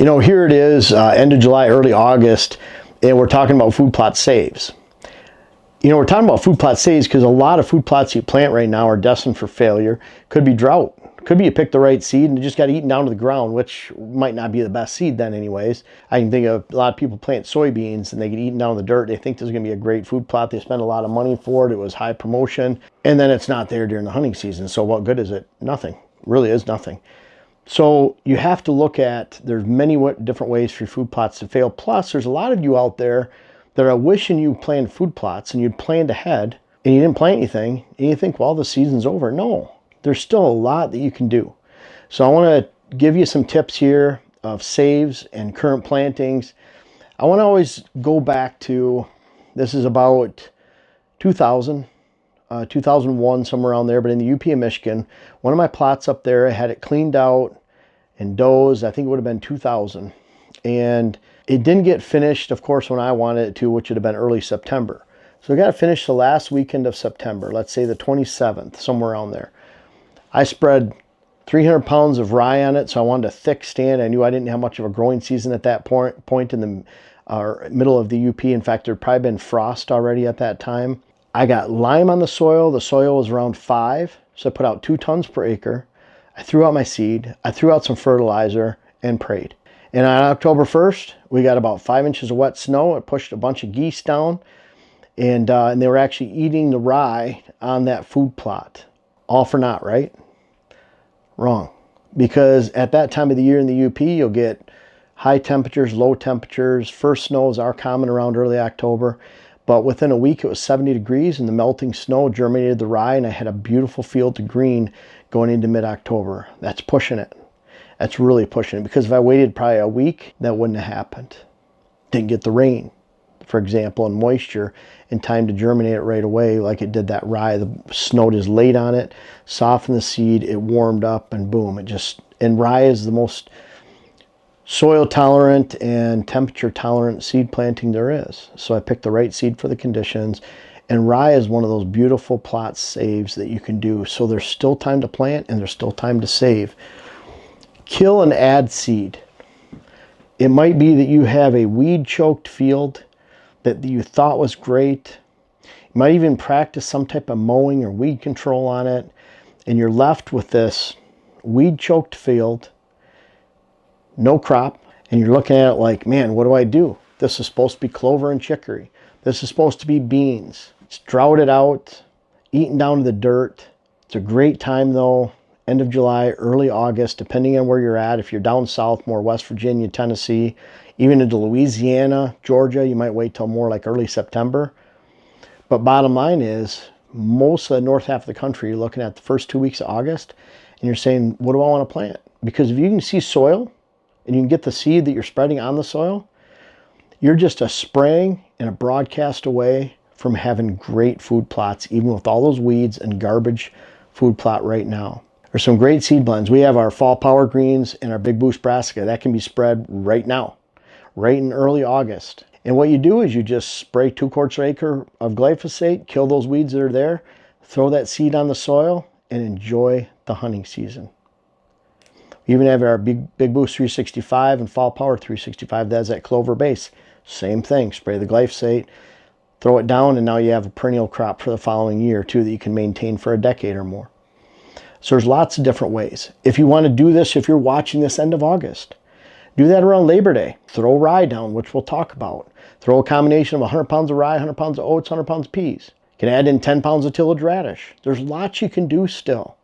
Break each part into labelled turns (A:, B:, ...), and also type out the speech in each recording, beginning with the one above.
A: Here it is, end of July, early August, and we're talking about food plot saves. We're talking about food plot saves because a lot of food plots you plant right now are destined for failure. Could be drought. Could be you picked the right seed and it just got eaten down to the ground, which might not be the best seed then anyways. I can think of a lot of people plant soybeans and they get eaten down in the dirt. They think this is going to be a great food plot. They spend a lot of money for it. It was high promotion. And then it's not there during the hunting season. So what good is it? Nothing. Really is nothing. So you have to look at, there's many different ways for your food plots to fail. Plus, there's a lot of you out there that are wishing you planned food plots and you'd planned ahead and you didn't plant anything and you think, well, the season's over. No, there's still a lot that you can do. So I want to give you some tips here of saves and current plantings. I want to always go back to, this is about 2000, 2001, somewhere around there, but in the UP of Michigan, one of my plots up there, I had it cleaned out and dozed. I think it would have been 2000. And it didn't get finished, of course, when I wanted it to, which would have been early September. So I got it finished the last weekend of September, let's say the 27th, somewhere around there. I spread 300 pounds of rye on it, so I wanted a thick stand. I knew I didn't have much of a growing season at that point in the middle of the UP. In fact, there'd probably been frost already at that time. I got lime on the soil. The soil was around 5, so I put out 2 tons per acre. I threw out my seed. I threw out some fertilizer and prayed. And on October 1st, we got about 5 inches of wet snow. It pushed a bunch of geese down, and they were actually eating the rye on that food plot. All for naught, right? Wrong. Because at that time of the year in the UP, you'll get high temperatures, low temperatures. First snows are common around early October. But within a week, it was 70 degrees and the melting snow germinated the rye, and I had a beautiful field to green going into mid-October. That's pushing it. That's really pushing it, because if I waited probably a week, that wouldn't have happened. Didn't get the rain, for example, and moisture in time to germinate it right away like it did that rye. The snow just laid on it, softened the seed, it warmed up, and boom, and rye is the most soil tolerant and temperature tolerant seed planting there is. So I picked the right seed for the conditions, and rye is one of those beautiful plot saves that you can do. So there's still time to plant and there's still time to save. Kill and add seed. It might be that you have a weed choked field that you thought was great. You might even practice some type of mowing or weed control on it, and you're left with this weed choked field, no crop, and you're looking at it like, man, what do I do? This is supposed to be clover and chicory. This is supposed to be beans. It's droughted out, eaten down to the dirt. It's a great time though, end of July, early August, depending on where you're at. If you're down south, more West Virginia, Tennessee, even into Louisiana, Georgia, you might wait till more like early September. But bottom line is, most of the north half of the country, you're looking at the first 2 weeks of August, and you're saying, what do I want to plant? Because if you can see soil, and you can get the seed that you're spreading on the soil, you're just a spraying and a broadcast away from having great food plots, even with all those weeds and garbage food plot right now. There's some great seed blends. We have our Fall Power Greens and our Big Boost Brassica. That can be spread right now, right in early August. And what you do is you just spray 2 quarts per acre of glyphosate, kill those weeds that are there, throw that seed on the soil, and enjoy the hunting season. We even have our Big Boost 365 and Fall Power 365. That has that clover base. Same thing. Spray the glyphosate, throw it down, and now you have a perennial crop for the following year too that you can maintain for a decade or more. So there's lots of different ways. If you want to do this, if you're watching this end of August, do that around Labor Day. Throw rye down, which we'll talk about. Throw a combination of 100 pounds of rye, 100 pounds of oats, 100 pounds of peas. You can add in 10 pounds of tillage radish. There's lots you can do still,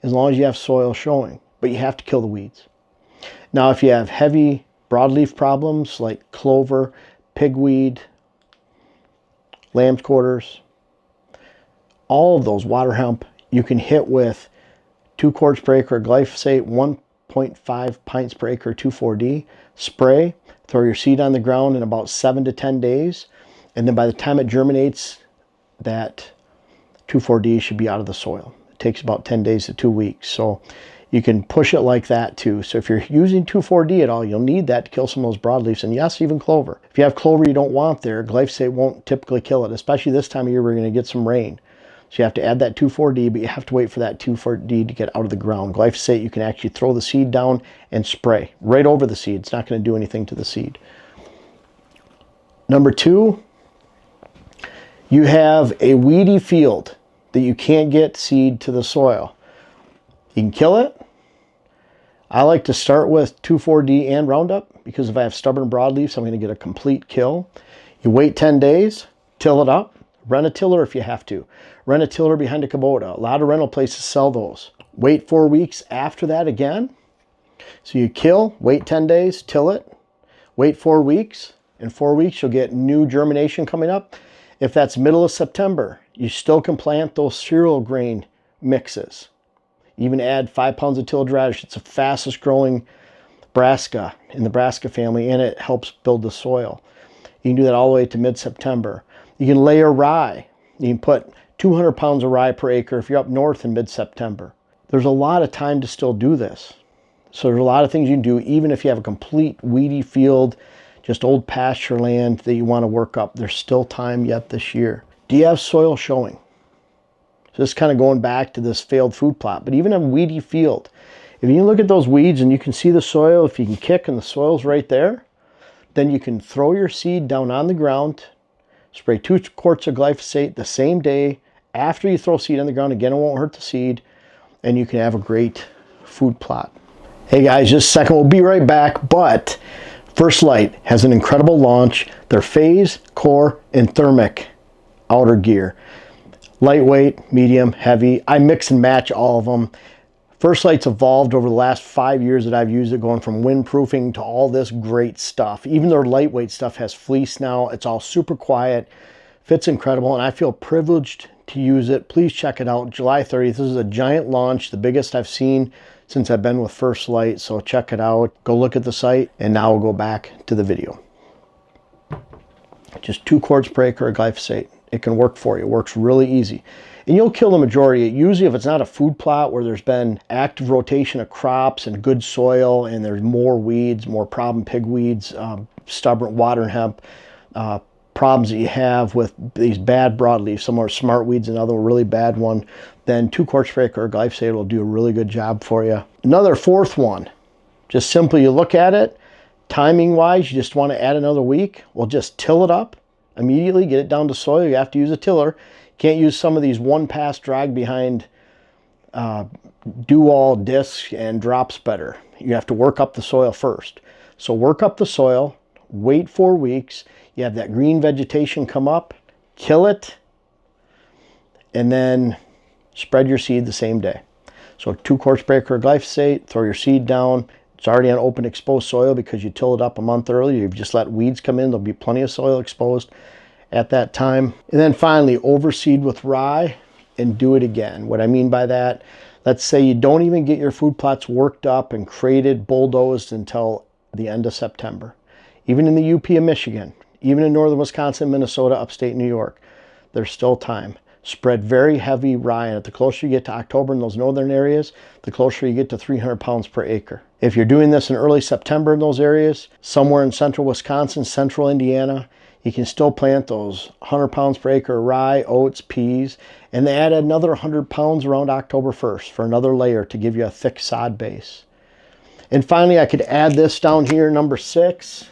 A: as long as you have soil showing. But you have to kill the weeds. Now, if you have heavy broadleaf problems like clover, pigweed, lamb's quarters, all of those, water hemp, you can hit with 2 quarts per acre of glyphosate, 1.5 pints per acre 2,4-D, spray, throw your seed on the ground in about 7 to 10 days, and then by the time it germinates, that 2,4-D should be out of the soil. It takes about 10 days to 2 weeks. So you can push it like that too. So if you're using 2,4-D at all, you'll need that to kill some of those broadleafs, and yes, even clover. If you have clover you don't want there, glyphosate won't typically kill it, especially this time of year we're going to get some rain. So you have to add that 2,4-D, but you have to wait for that 2,4-D to get out of the ground. Glyphosate, you can actually throw the seed down and spray right over the seed. It's not going to do anything to the seed. Number 2, you have a weedy field that you can't get seed to the soil. You can kill it. I like to start with 2,4-D and Roundup because if I have stubborn broadleafs, I'm going to get a complete kill. You wait 10 days, till it up, rent a tiller if you have to. Rent a tiller behind a Kubota. A lot of rental places sell those. Wait 4 weeks after that again. So you kill, wait 10 days, till it, wait 4 weeks. In 4 weeks, you'll get new germination coming up. If that's middle of September, you still can plant those cereal grain mixes. Even add 5 pounds of tillage radish. It's the fastest growing brassica in the brassica family, and it helps build the soil. You can do that all the way to mid-September. You can layer rye. You can put 200 pounds of rye per acre if you're up north in mid-September. There's a lot of time to still do this. So there's a lot of things you can do, even if you have a complete weedy field, just old pasture land that you want to work up. There's still time yet this year. Do you have soil showing? So this is kind of going back to this failed food plot, but even a weedy field, if you look at those weeds and you can see the soil, if you can kick and the soil's right there, then you can throw your seed down on the ground, spray 2 quarts of glyphosate the same day after you throw seed on the ground. Again, it won't hurt the seed, and you can have a great food plot. Hey guys, just a second, we'll be right back, but First Light has an incredible launch. Their phase, core, and thermic outer gear. Lightweight, medium, heavy. I mix and match all of them. First Light's evolved over the last 5 years that I've used it, going from windproofing to all this great stuff. Even their lightweight stuff has fleece now. It's all super quiet, fits incredible, and I feel privileged to use it. Please check it out. July 30th. This is a giant launch, the biggest I've seen since I've been with First Light, so check it out. Go look at the site, and now we'll go back to the video. Just 2 quarts per acre of glyphosate. It can work for you. It works really easy. And you'll kill the majority. Usually if it's not a food plot where there's been active rotation of crops and good soil and there's more weeds, more problem pig weeds, stubborn water and hemp, problems that you have with these bad broadleaf, some are smart weeds, another really bad one, then 2 quarts per acre of glyphosate will do a really good job for you. Another 4th one, just simply you look at it, timing wise, you just want to add another week, well just till it up immediately, get it down to soil. You have to use a tiller. Can't use some of these one pass drag behind do-all discs and drop spreader. You have to work up the soil first. So work up the soil, wait 4 weeks, you have that green vegetation come up, kill it, and then spread your seed the same day. So 2 quarts per acre of glyphosate, throw your seed down. It's already on open exposed soil because you tilled it up a month earlier. You've just let weeds come in. There'll be plenty of soil exposed at that time. And then finally, overseed with rye and do it again. What I mean by that, let's say you don't even get your food plots worked up and crated, bulldozed until the end of September. Even in the UP of Michigan, even in northern Wisconsin, Minnesota, upstate New York, there's still time. Spread very heavy rye, and the closer you get to October in those northern areas, the closer you get to 300 pounds per acre. If you're doing this in early September in those areas, somewhere in central Wisconsin, central Indiana, you can still plant those 100 pounds per acre rye, oats, peas, and they add another 100 pounds around October 1st for another layer to give you a thick sod base. And finally, I could add this down here, number 6.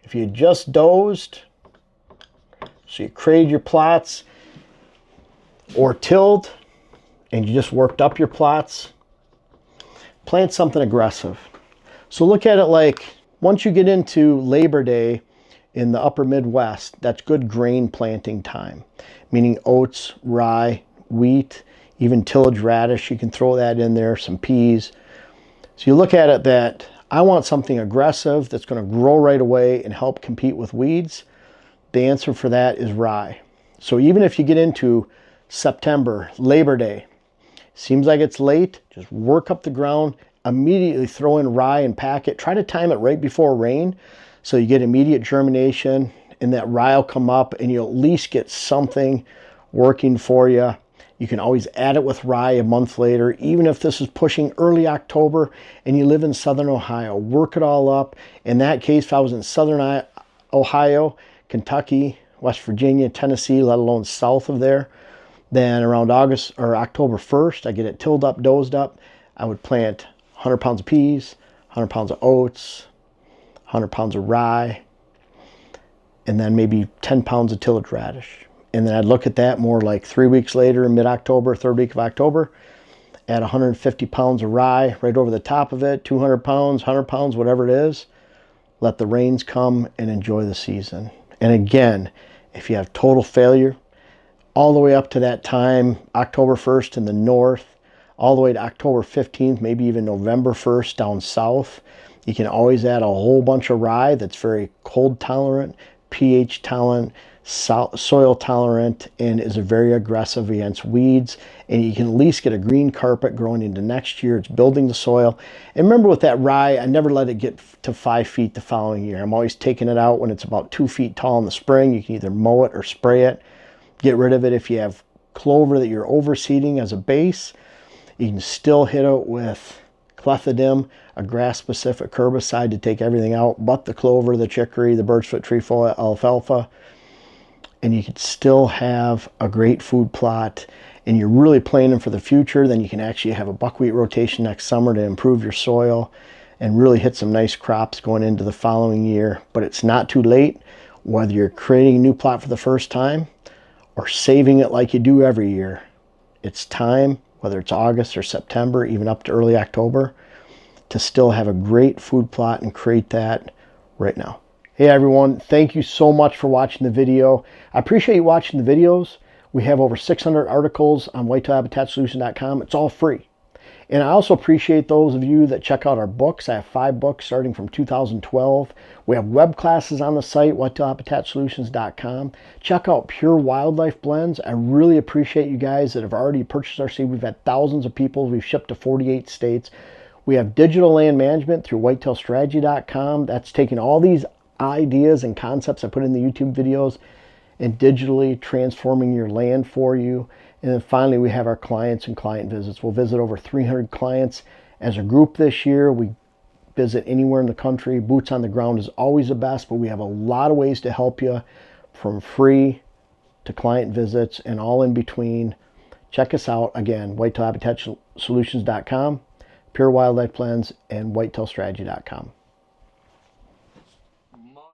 A: If you just dozed, so you created your plots, or tilled, and you just worked up your plots, plant something aggressive. So look at it like, once you get into Labor Day in the upper Midwest, that's good grain planting time, meaning oats, rye, wheat, even tillage radish, you can throw that in there, some peas. So you look at it that, I want something aggressive that's going to grow right away and help compete with weeds. The answer for that is rye. So even if you get into September, Labor Day, seems like it's late, just work up the ground, immediately throw in rye and pack it. Try to time it right before rain so you get immediate germination, and that rye will come up and you'll at least get something working for you. You can always add it with rye a month later, even if this is pushing early October and you live in southern Ohio. Work it all up. In that case, if I was in southern Ohio, Kentucky, West Virginia, Tennessee, let alone south of there, Then around August or October 1st, I get it tilled up, dozed up. I would plant 100 pounds of peas, 100 pounds of oats, 100 pounds of rye, and then maybe 10 pounds of tillage radish. And then I'd look at that more like 3 weeks later, mid-October, third week of October, add 150 pounds of rye right over the top of it, 200 pounds, 100 pounds, whatever it is. Let the rains come and enjoy the season. And again, if you have total failure, all the way up to that time, October 1st in the north, all the way to October 15th, maybe even November 1st down south, you can always add a whole bunch of rye that's very cold tolerant, pH tolerant, soil tolerant, and is very aggressive against weeds. And you can at least get a green carpet growing into next year. It's building the soil. And remember with that rye, I never let it get to 5 feet the following year. I'm always taking it out when it's about 2 feet tall in the spring. You can either mow it or spray it. Get rid of it. If you have clover that you're overseeding as a base, you can still hit it with clethodim, a grass-specific herbicide to take everything out but the clover, the chicory, the birchfoot, trefoil, alfalfa. And you could still have a great food plot, and you're really planning for the future. Then you can actually have a buckwheat rotation next summer to improve your soil and really hit some nice crops going into the following year. But it's not too late, whether you're creating a new plot for the first time or saving it like you do every year. It's time, whether it's August or September, even up to early October, to still have a great food plot and create that right now. Hey everyone, thank you so much for watching the video. I appreciate you watching the videos. We have over 600 articles on whitetailhabitatsolutions.com. It's all free. And I also appreciate those of you that check out our books. I have 5 books starting from 2012. We have web classes on the site, whitetailhabitatsolutions.com. Check out Pure Wildlife Blends. I really appreciate you guys that have already purchased our seed. We've had thousands of people. We've shipped to 48 states. We have digital land management through whitetailstrategy.com. That's taking all these ideas and concepts I put in the YouTube videos and digitally transforming your land for you. And then finally, we have our clients and client visits. We'll visit over 300 clients as a group this year. We visit anywhere in the country. Boots on the ground is always the best, but we have a lot of ways to help you, from free to client visits and all in between. Check us out again, whitetailhabitatsolutions.com, Pure Wildlife Blends, and whitetailstrategy.com.